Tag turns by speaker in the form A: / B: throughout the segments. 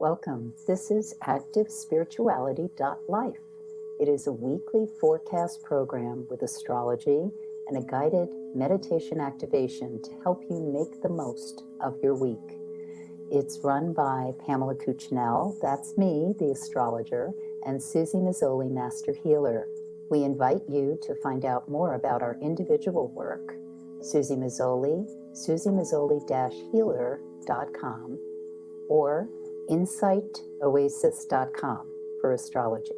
A: Welcome. This is activespirituality.life. It is a weekly forecast program with astrology and a guided meditation activation to help you make the most of your week. It's run by Pamela Cucinell, that's me, the astrologer, and Suzy Meszoly, Master Healer. We invite you to find out more about our individual work. Suzy Meszoly, SuzyMeszoly-healer.com, or insightoasis.com for astrology.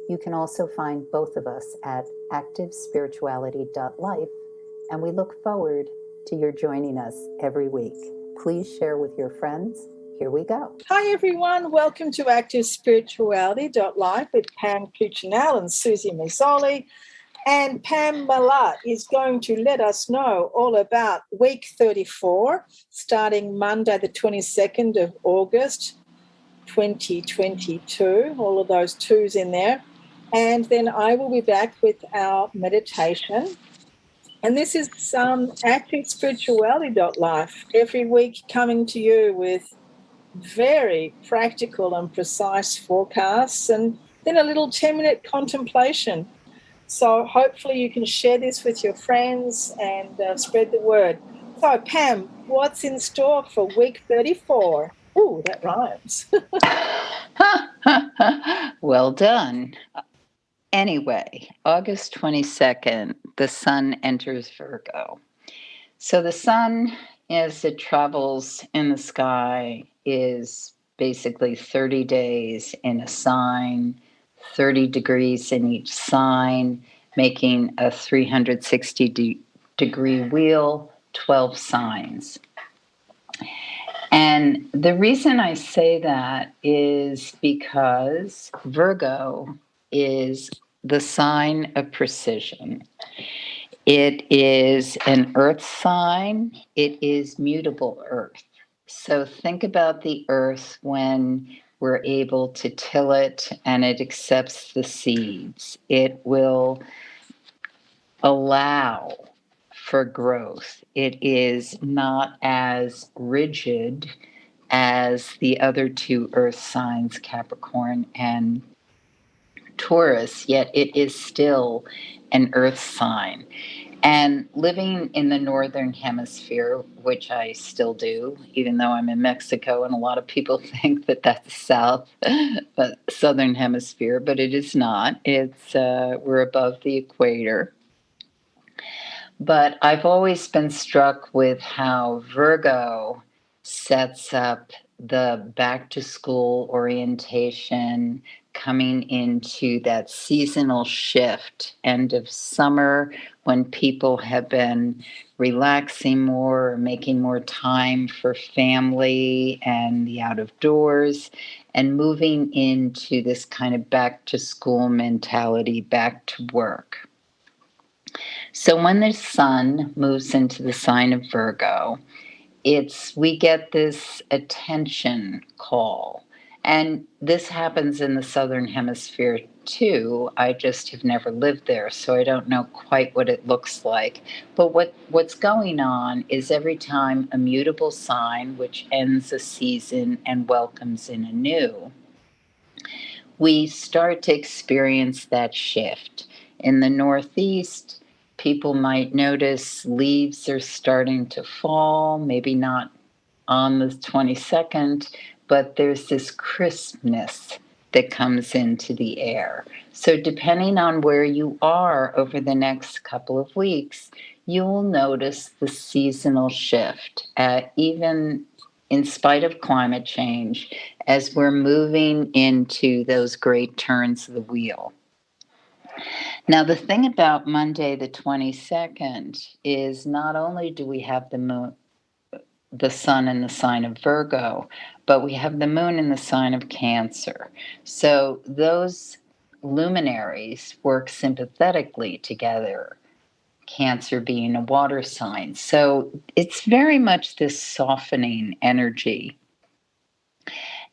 A: You can also find both of us at activespirituality.life, and we look forward to your joining us every week. Please share with your friends. Here we go.
B: Hi, everyone. Welcome to activespirituality.life with Pam Cucinell and Suzy Meszoly. And Pamela is going to let us know all about week 34, starting Monday, the 22nd of August, 2022, all of those twos in there. And then I will be back with our meditation. And this is activespirituality.life, every week coming to you with very practical and precise forecasts and then a little 10-minute contemplation. So hopefully you can share this with your friends and spread the word. So, Pam, what's in store for week 34? Ooh, that rhymes.
A: Well done. Anyway, August 22nd, the sun enters Virgo. So the sun, as it travels in the sky, is basically 30 days in a sign, 30 degrees in each sign, making a 360-degree wheel, 12 signs. And the reason I say that is because Virgo is the sign of precision. It is an earth sign. It is mutable earth. So think about the earth when we're able to till it and it accepts the seeds. It will allow for growth. It is not as rigid as the other two earth signs, Capricorn and Taurus, yet it is still an earth sign. And living in the northern hemisphere, which I still do, even though I'm in Mexico, and a lot of people think that that's south, but southern hemisphere, but it is not. It's we're above the equator. But I've always been struck with how Virgo sets up the back to school orientation, coming into that seasonal shift, end of summer, when people have been relaxing more, making more time for family and the out of doors, and moving into this kind of back to school mentality, back to work. So when the sun moves into the sign of Virgo, we get this attention call. And this happens in the southern hemisphere too. I just have never lived there, so I don't know quite what it looks like. But what's going on is every time a mutable sign, which ends a season and welcomes in a new, we start to experience that shift. In the Northeast, people might notice leaves are starting to fall, maybe not on the 22nd, but there's this crispness that comes into the air. So depending on where you are over the next couple of weeks, you will notice the seasonal shift, even in spite of climate change, as we're moving into those great turns of the wheel. Now, the thing about Monday the 22nd is not only do we have the moon, the sun in the sign of Virgo, but we have the moon in the sign of Cancer. So those luminaries work sympathetically together, Cancer being a water sign. So it's very much this softening energy.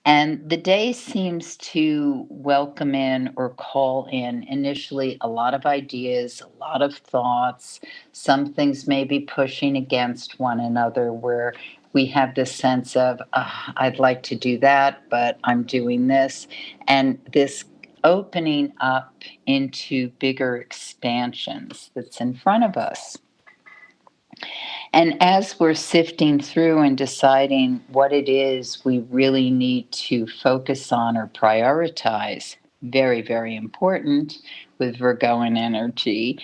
A: And the day seems to welcome in or call in initially a lot of ideas, a lot of thoughts. Some things may be pushing against one another, where we have this sense of, I'd like to do that, but I'm doing this. And this opening up into bigger expansions that's in front of us. And as we're sifting through and deciding what it is we really need to focus on or prioritize, very, very important with Virgoan energy,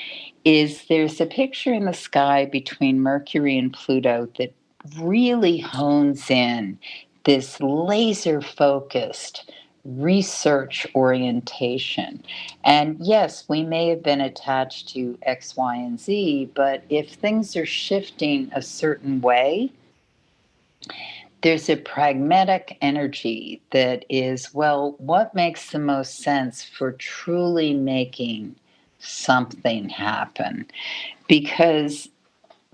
A: is there's a picture in the sky between Mercury and Pluto that really hones in this laser focused research orientation. And yes, we may have been attached to X, Y, and Z, but if things are shifting a certain way, there's a pragmatic energy that is, well, what makes the most sense for truly making something happen? Because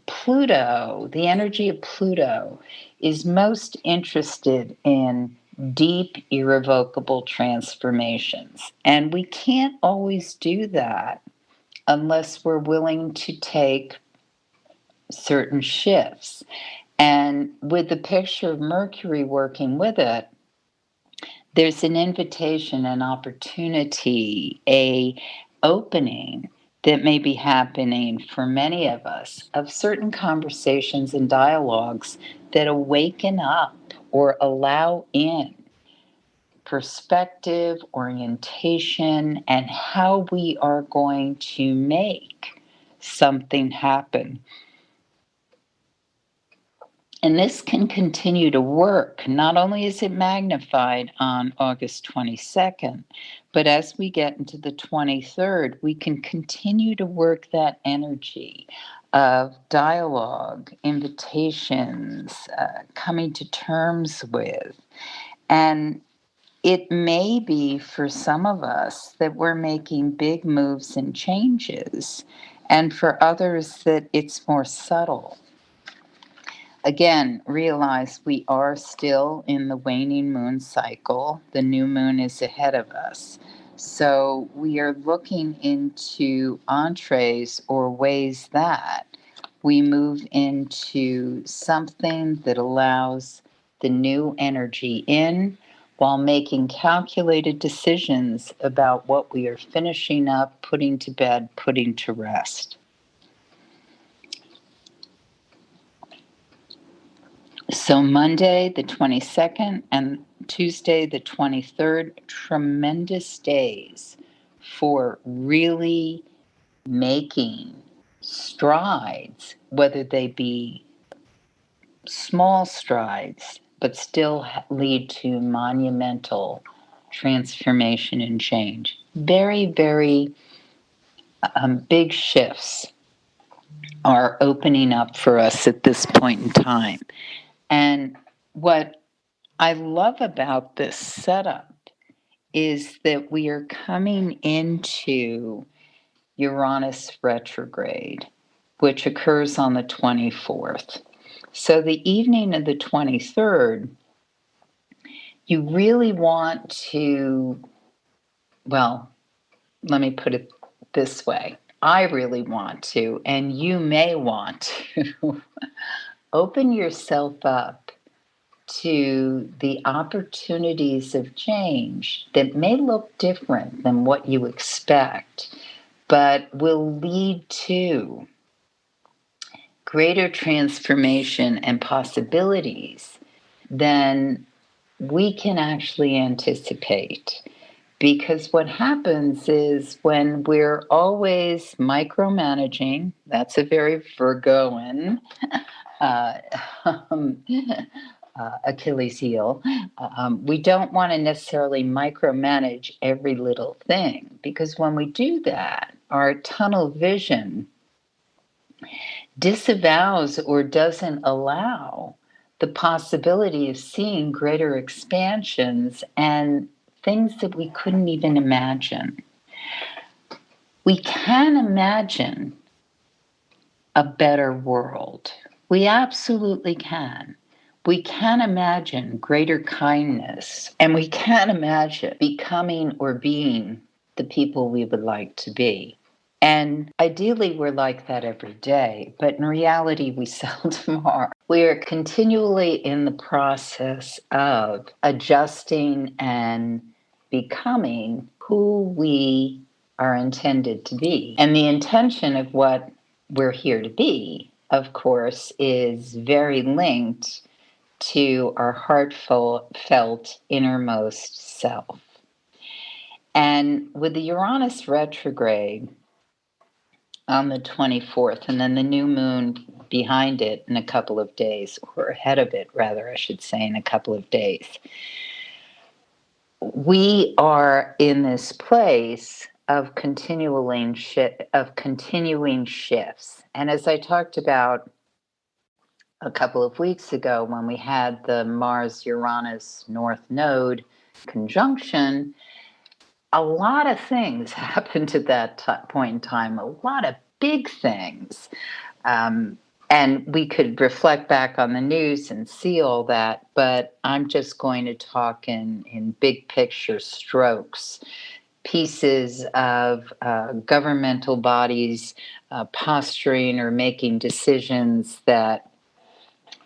A: Pluto, the energy of Pluto, is most interested in deep, irrevocable transformations. And we can't always do that unless we're willing to take certain shifts. And with the picture of Mercury working with it, there's an invitation, an opportunity, a opening that may be happening for many of us of certain conversations and dialogues that awaken up or allow in perspective, orientation, and how we are going to make something happen. And this can continue to work. Not only is it magnified on August 22nd, but as we get into the 23rd, we can continue to work that energy of dialogue, invitations, coming to terms with. And it may be for some of us that we're making big moves and changes, and for others that it's more subtle. Again, realize we are still in the waning moon cycle. The new moon is ahead of us. So we are looking into entrees or ways that we move into something that allows the new energy in while making calculated decisions about what we are finishing up, putting to bed, putting to rest. So Monday, the 22nd, and Tuesday, the 23rd, tremendous days for really making strides, whether they be small strides, but still lead to monumental transformation and change. Very, very big shifts are opening up for us at this point in time. And what I love about this setup is that we are coming into Uranus Retrograde, which occurs on the 24th. So the evening of the 23rd, you really want to, well, let me put it this way. I really want to, and you may want to, open yourself up to the opportunities of change that may look different than what you expect, but will lead to greater transformation and possibilities than we can actually anticipate. Because what happens is when we're always micromanaging, that's a very Virgoan Achilles heel. We don't want to necessarily micromanage every little thing, because when we do that, our tunnel vision disavows or doesn't allow the possibility of seeing greater expansions and things that we couldn't even imagine. We can imagine a better world. We absolutely can. We can imagine greater kindness, and we can imagine becoming or being the people we would like to be. And ideally, we're like that every day, but in reality, we seldom are. We are continually in the process of adjusting and becoming who we are intended to be. And the intention of what we're here to be, of course, is very linked to our heartfelt innermost self. And with the Uranus retrograde on the 24th, and then the new moon behind it in a couple of days, or ahead of it, rather, I should say, in a couple of days, we are in this place of continuing shifts. And as I talked about a couple of weeks ago when we had the Mars Uranus North Node conjunction, a lot of things happened at that point in time, a lot of big things. And we could reflect back on the news and see all that, but I'm just going to talk in big picture strokes. Pieces of governmental bodies posturing or making decisions that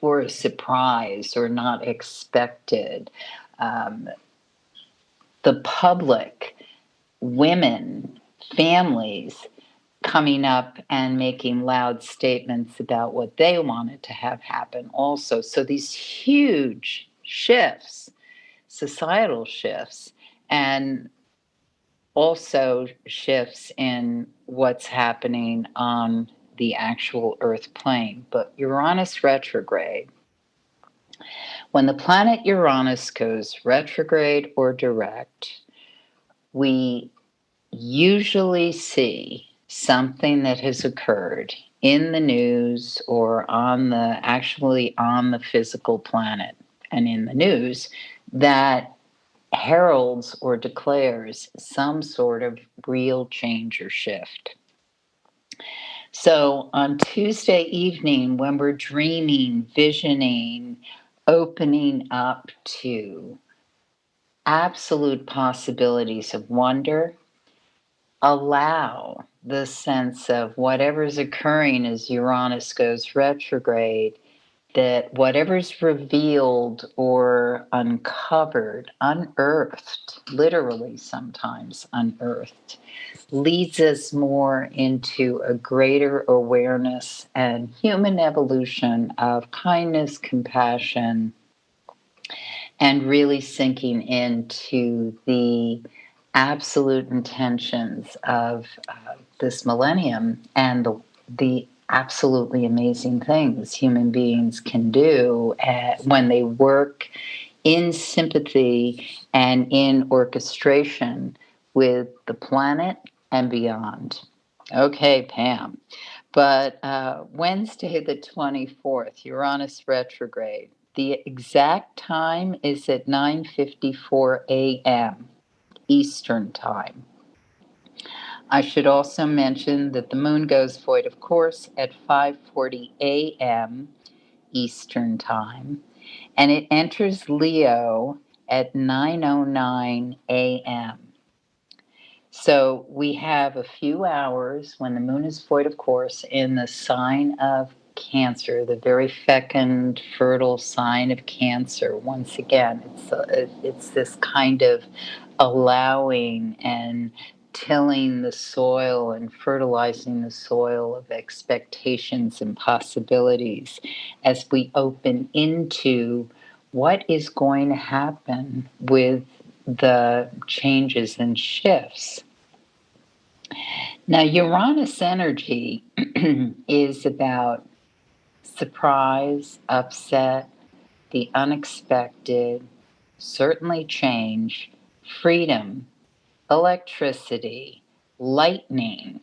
A: were a surprise or not expected. The public, women, families coming up and making loud statements about what they wanted to have happen also. So these huge shifts, societal shifts, and also shifts in what's happening on the actual Earth plane. But Uranus retrograde, when the planet Uranus goes retrograde or direct, we usually see something that has occurred in the news or on the physical planet and in the news that heralds or declares some sort of real change or shift. So on Tuesday evening, when we're dreaming, visioning, opening up to absolute possibilities of wonder, allow the sense of whatever's occurring as Uranus goes retrograde, that whatever's revealed or uncovered, unearthed, literally sometimes unearthed, leads us more into a greater awareness and human evolution of kindness, compassion, and really sinking into the absolute intentions of this millennium and the absolutely amazing things human beings can do when they work in sympathy and in orchestration with the planet and beyond. Okay, Pam. But Wednesday, the 24th, Uranus retrograde. The exact time is at 9:54 a.m. Eastern Time. I should also mention that the moon goes void, of course, at 5:40 a.m. Eastern Time, and it enters Leo at 9:09 a.m. So we have a few hours when the moon is void, of course, in the sign of Cancer, the very fecund, fertile sign of Cancer. Once again, it's this kind of allowing and tilling the soil and fertilizing the soil of expectations and possibilities as we open into what is going to happen with the changes and shifts. Now, Uranus energy is about surprise, upset, the unexpected, certainly change, freedom, electricity, lightning.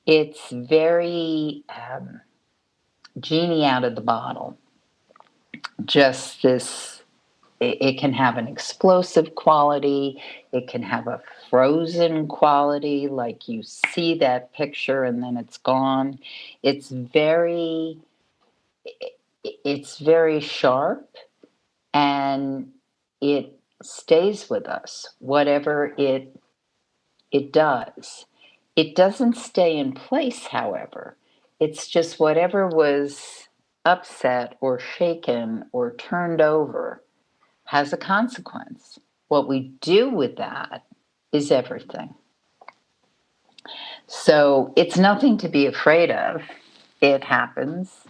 A: It's very genie out of the bottle. Just this, it can have an explosive quality, it can have a frozen quality, like you see that picture and then it's gone. It's very, it's very sharp, and it stays with us, whatever it does. It doesn't stay in place, however. It's just whatever was upset or shaken or turned over has a consequence. What we do with that is everything. So it's nothing to be afraid of. It happens.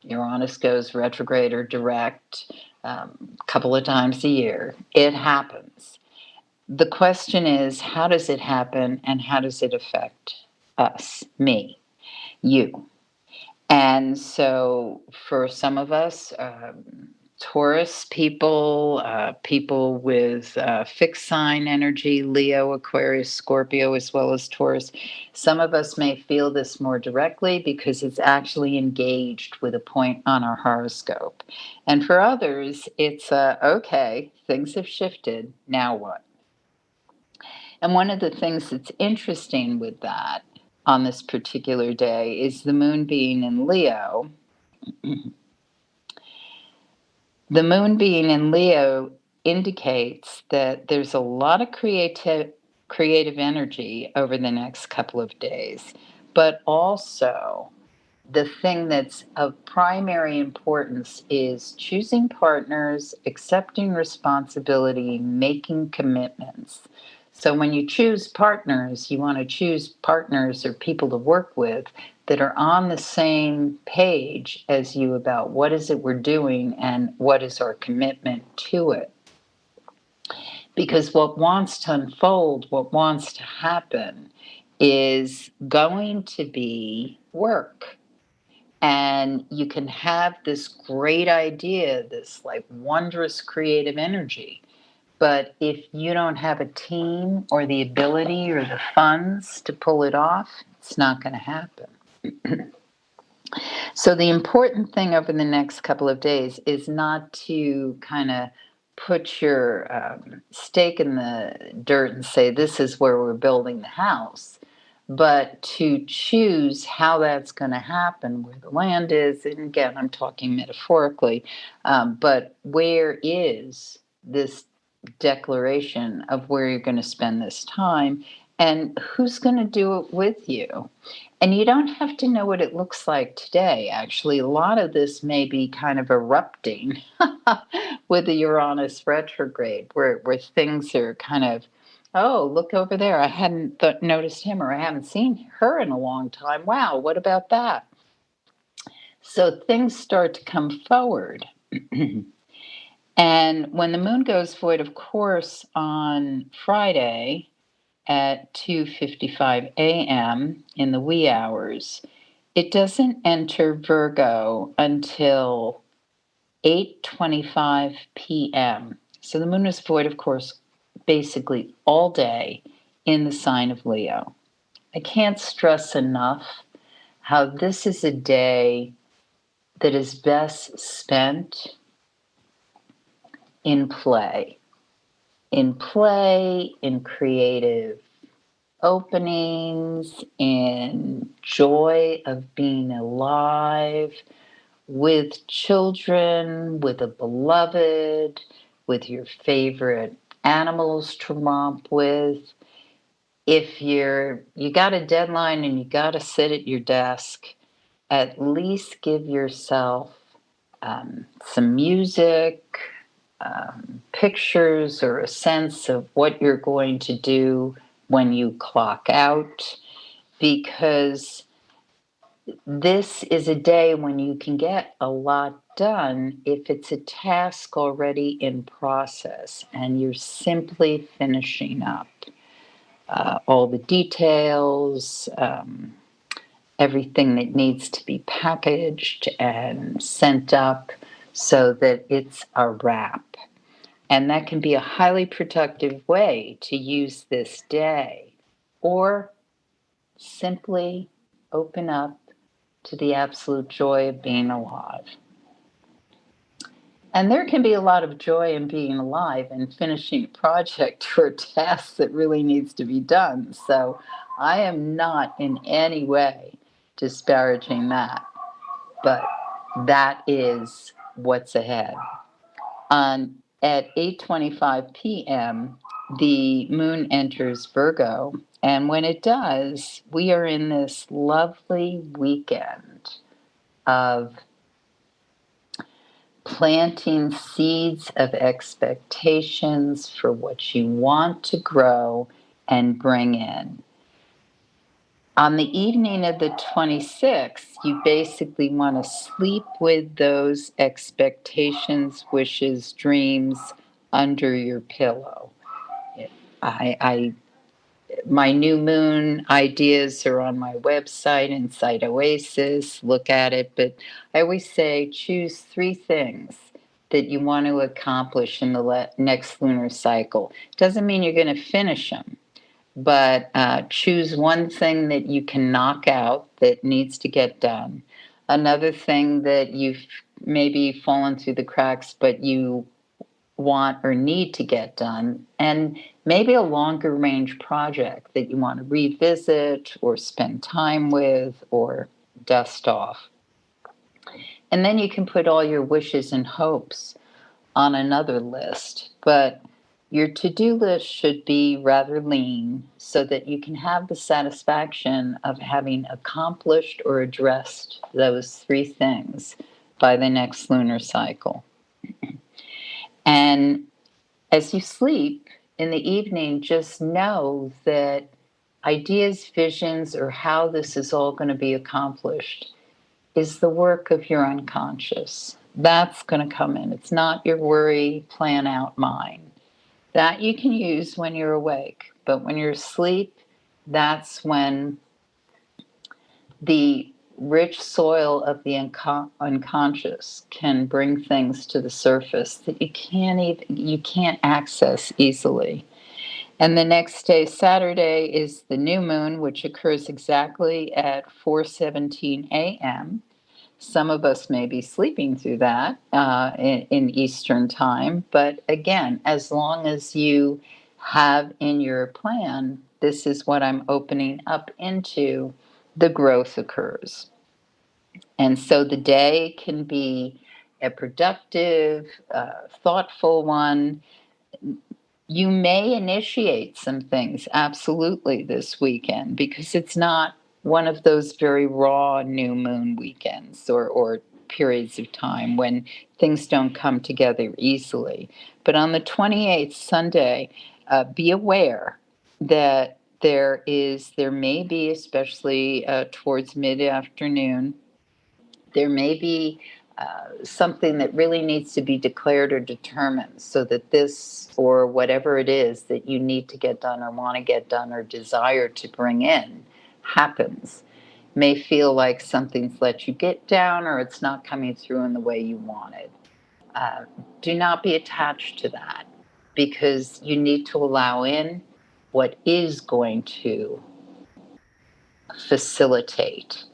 A: Uranus goes retrograde or direct a couple of times a year. It happens. The question is, how does it happen and how does it affect us, me, you? And so for some of us, Taurus people, people with fixed sign energy, Leo, Aquarius, Scorpio, as well as Taurus, some of us may feel this more directly because it's actually engaged with a point on our horoscope. And for others, it's okay, things have shifted, now what? And one of the things that's interesting with that on this particular day is the moon being in Leo. The moon being in Leo indicates that there's a lot of creative energy over the next couple of days, but also the thing that's of primary importance is choosing partners, accepting responsibility, making commitments. So when you choose partners, you want to choose partners or people to work with that are on the same page as you about what is it we're doing and what is our commitment to it. Because what wants to unfold, what wants to happen, is going to be work. And you can have this great idea, this like wondrous creative energy. But if you don't have a team or the ability or the funds to pull it off, it's not going to happen. So the important thing over the next couple of days is not to kind of put your stake in the dirt and say, this is where we're building the house, but to choose how that's going to happen, where the land is. And again, I'm talking metaphorically, but where is this declaration of where you're going to spend this time and who's going to do it with you? And you don't have to know what it looks like today. Actually, a lot of this may be kind of erupting with the Uranus retrograde, where things are kind of, oh, look over there. I hadn't noticed him, or I haven't seen her in a long time. Wow, what about that? So things start to come forward. And when the moon goes void, of course, on Friday at 2:55 a.m. in the wee hours, it doesn't enter Virgo until 8:25 p.m. So the moon is void, of course, basically all day in the sign of Leo. I can't stress enough how this is a day that is best spent in play. In play, in creative openings, in joy of being alive, with children, with a beloved, with your favorite animals to romp with. If you got a deadline and you got to sit at your desk, at least give yourself some music, pictures, or a sense of what you're going to do when you clock out, because this is a day when you can get a lot done if it's a task already in process and you're simply finishing up all the details, everything that needs to be packaged and sent up so that it's a wrap. And that can be a highly productive way to use this day, or simply open up to the absolute joy of being alive. And there can be a lot of joy in being alive and finishing a project or a task that really needs to be done. So I am not in any way disparaging that, but that is what's ahead. At 8:25 p.m., the moon enters Virgo And when it does, we are in this lovely weekend of planting seeds of expectations for what you want to grow and bring in. On the evening of the 26th, you basically want to sleep with those expectations, wishes, dreams under your pillow. My new moon ideas are on my website, Inside Oasis. Look at it. But I always say choose 3 things that you want to accomplish in the next lunar cycle. Doesn't mean you're going to finish them, but choose one thing that you can knock out that needs to get done. Another thing that you've maybe fallen through the cracks, but you want or need to get done, and maybe a longer range project that you want to revisit or spend time with or dust off. And then you can put all your wishes and hopes on another list. But your to-do list should be rather lean so that you can have the satisfaction of having accomplished or addressed those 3 things by the next lunar cycle. And as you sleep in the evening, just know that ideas, visions, or how this is all going to be accomplished is the work of your unconscious. That's going to come in. It's not your worry, plan out mind. That you can use when you're awake. But when you're asleep, that's when the rich soil of the unconscious can bring things to the surface that you can't access easily. And the next day, Saturday, is the new moon, which occurs exactly at 4:17 a.m. Some of us may be sleeping through that in Eastern time. But again, as long as you have in your plan, this is what I'm opening up into, the growth occurs. And so the day can be a productive, thoughtful one. You may initiate some things absolutely this weekend because it's not one of those very raw new moon weekends or periods of time when things don't come together easily. But on the 28th, Sunday, be aware that there may be, especially towards mid-afternoon, there may be something that really needs to be declared or determined so that this or whatever it is that you need to get done or want to get done or desire to bring in happens. May feel like something's let you get down or it's not coming through in the way you wanted. Do not be attached to that because you need to allow in what is going to facilitate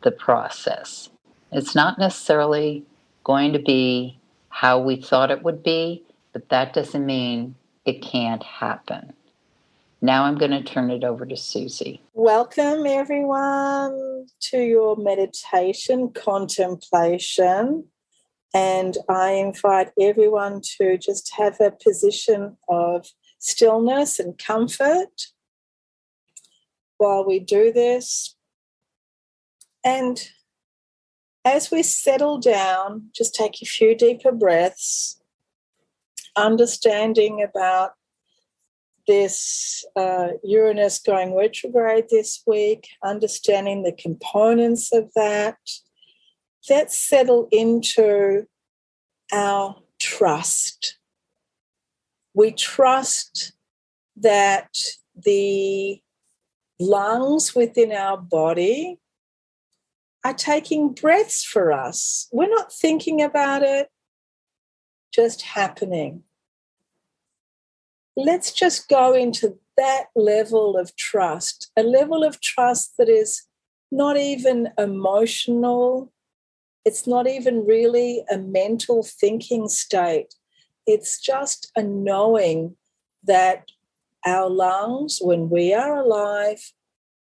A: the process. It's not necessarily going to be how we thought it would be, but that doesn't mean it can't happen. Now I'm going to turn it over to Suzy.
B: Welcome, everyone, to your meditation contemplation. And I invite everyone to just have a position of stillness and comfort while we do this. And as we settle down, just take a few deeper breaths, understanding about this Uranus going retrograde this week, understanding the components of that. Let's settle into our trust. We trust that the lungs within our body are taking breaths for us. We're not thinking about it, just happening. Let's just go into that level of trust, a level of trust that is not even emotional. It's not even really a mental thinking state. It's just a knowing that our lungs, when we are alive,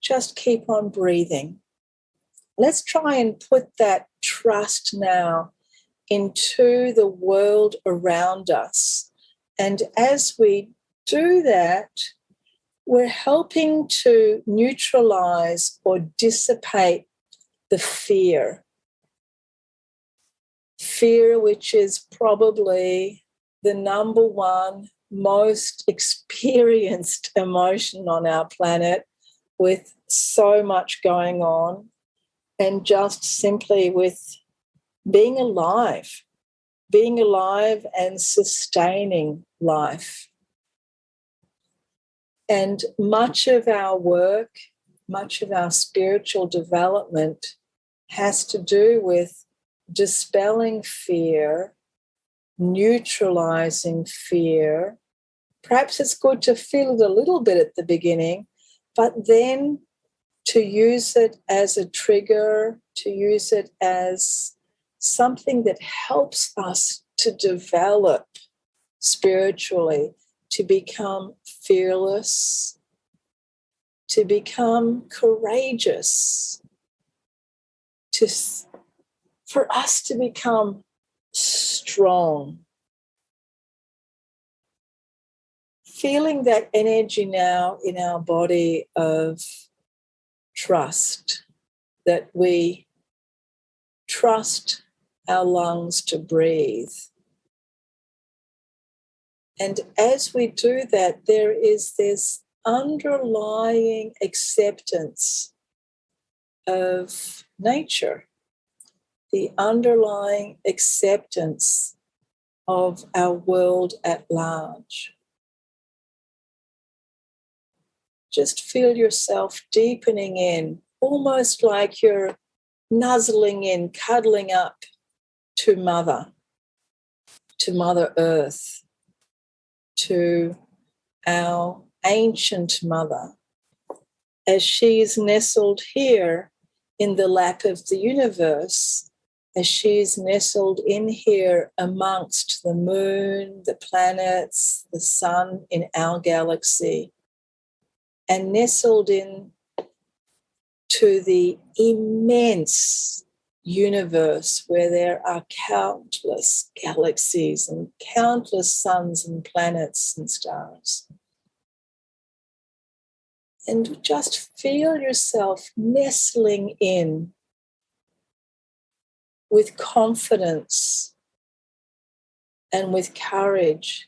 B: just keep on breathing. Let's try and put that trust now into the world around us. And as we do that, we're helping to neutralize or dissipate the fear. Fear, which is probably the number one most experienced emotion on our planet, with so much going on, and just simply with being alive and sustaining life. And much of our work, much of our spiritual development has to do with dispelling fear, neutralizing fear. Perhaps it's good to feel it a little bit at the beginning, but then to use it as a trigger, to use it as something that helps us to develop spiritually, to become fearless, to become courageous, for us to become strong. Feeling that energy now in our body of trust, that we trust our lungs to breathe. And as we do that, there is this underlying acceptance of nature, the underlying acceptance of our world at large. Just feel yourself deepening in, almost like you're nuzzling in, cuddling up to Mother Earth, to our ancient mother, as she is nestled here in the lap of the universe, as she is nestled in here amongst the moon, the planets, the sun in our galaxy, and nestled in to the immense universe where there are countless galaxies and countless suns and planets and stars. And just feel yourself nestling in with confidence and with courage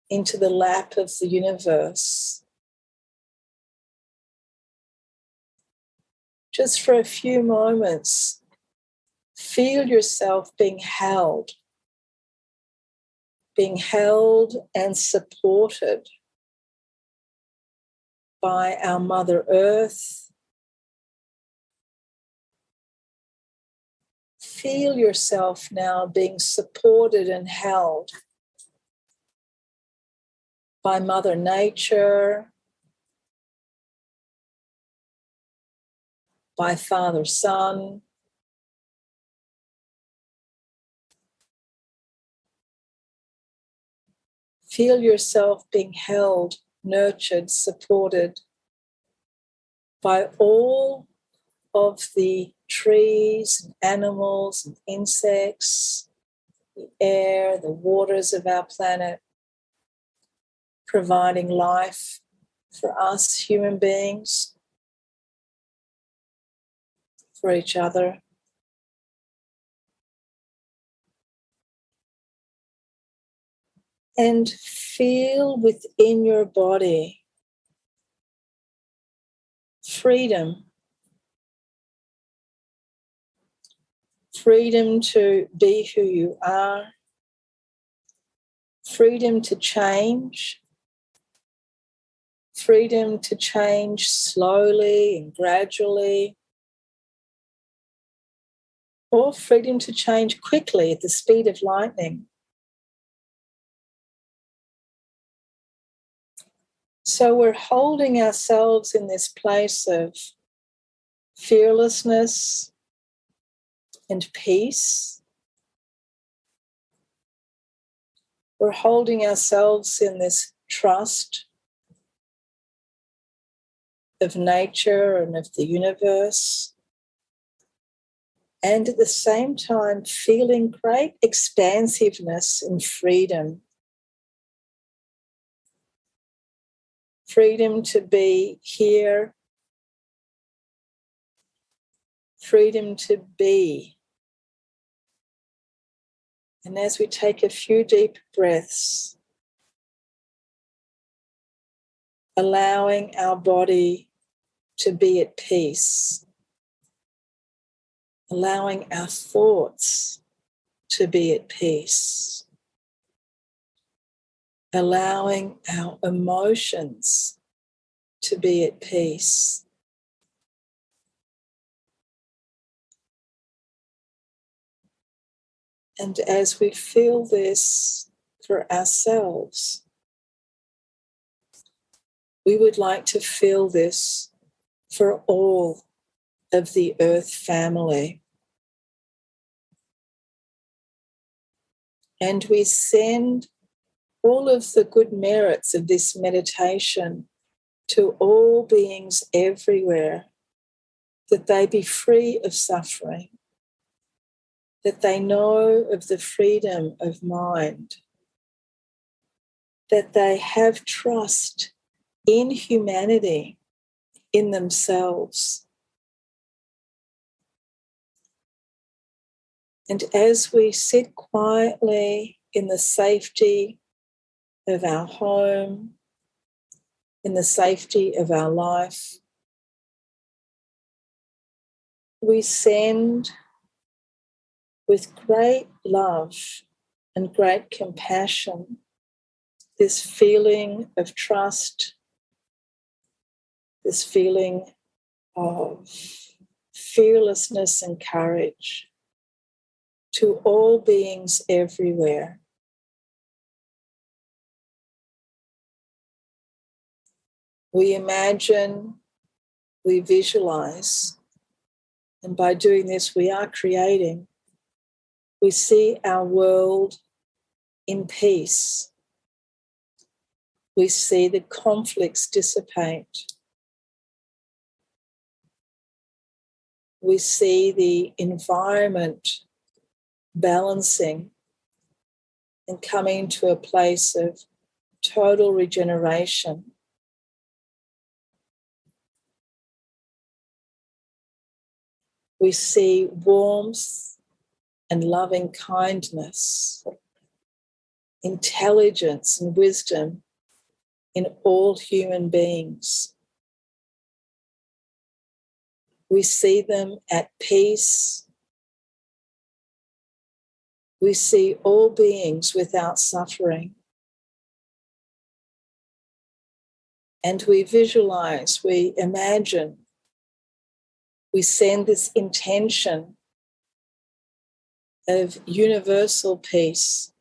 B: into the lap of the universe. Just for a few moments, feel yourself being held and supported by our Mother Earth. Feel yourself now being supported and held by Mother Nature, by Father Sun, feel yourself being held, nurtured, supported by all of the trees and animals and insects, the air, the waters of our planet, providing life for us human beings, for each other. And feel within your body freedom. Freedom to be who you are. Freedom to change. Freedom to change slowly and gradually. Or freedom to change quickly at the speed of lightning. So we're holding ourselves in this place of fearlessness and peace. We're holding ourselves in this trust of nature and of the universe. And at the same time, feeling great expansiveness and freedom. freedom to be here, freedom to be. And as we take a few deep breaths, allowing our body to be at peace, allowing our thoughts to be at peace, allowing our emotions to be at peace. And as we feel this for ourselves, we would like to feel this for all of the Earth family. And we send all of the good merits of this meditation to all beings everywhere, that they be free of suffering, that they know of the freedom of mind, that they have trust in humanity, in themselves. And as we sit quietly in the safety of our home, in the safety of our life, we send with great love and great compassion this feeling of trust, this feeling of fearlessness and courage to all beings everywhere. We imagine, we visualize, and by doing this we are creating. We see our world in peace. We see the conflicts dissipate. We see the environment balancing and coming to a place of total regeneration. We see warmth and loving kindness, intelligence and wisdom in all human beings. We see them at peace. We see all beings without suffering. And we visualize, we imagine, we send this intention of universal peace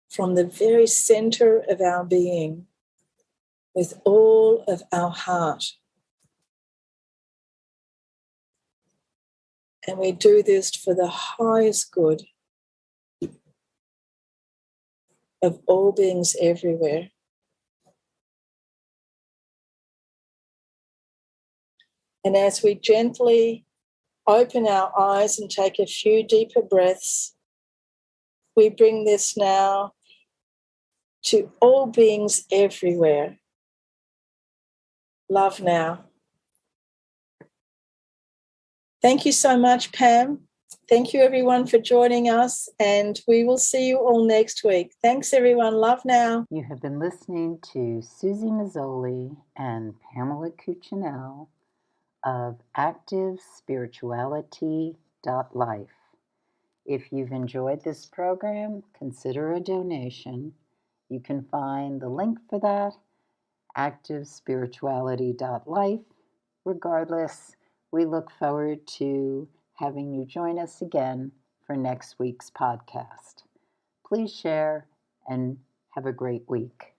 B: from the very center of our being with all of our heart. And we do this for the highest good of all beings everywhere. And as we gently open our eyes and take a few deeper breaths, we bring this now to all beings everywhere. Love now. Thank you so much, Pam. Thank you, everyone, for joining us, and we will see you all next week. Thanks, everyone. Love now.
A: You have been listening to Suzy Meszoly and Pamela Cucinell of ActiveSpirituality.life. If you've enjoyed this program, consider a donation. You can find the link for that, ActiveSpirituality.life. Regardless, we look forward to having you join us again for next week's podcast. Please share and have a great week.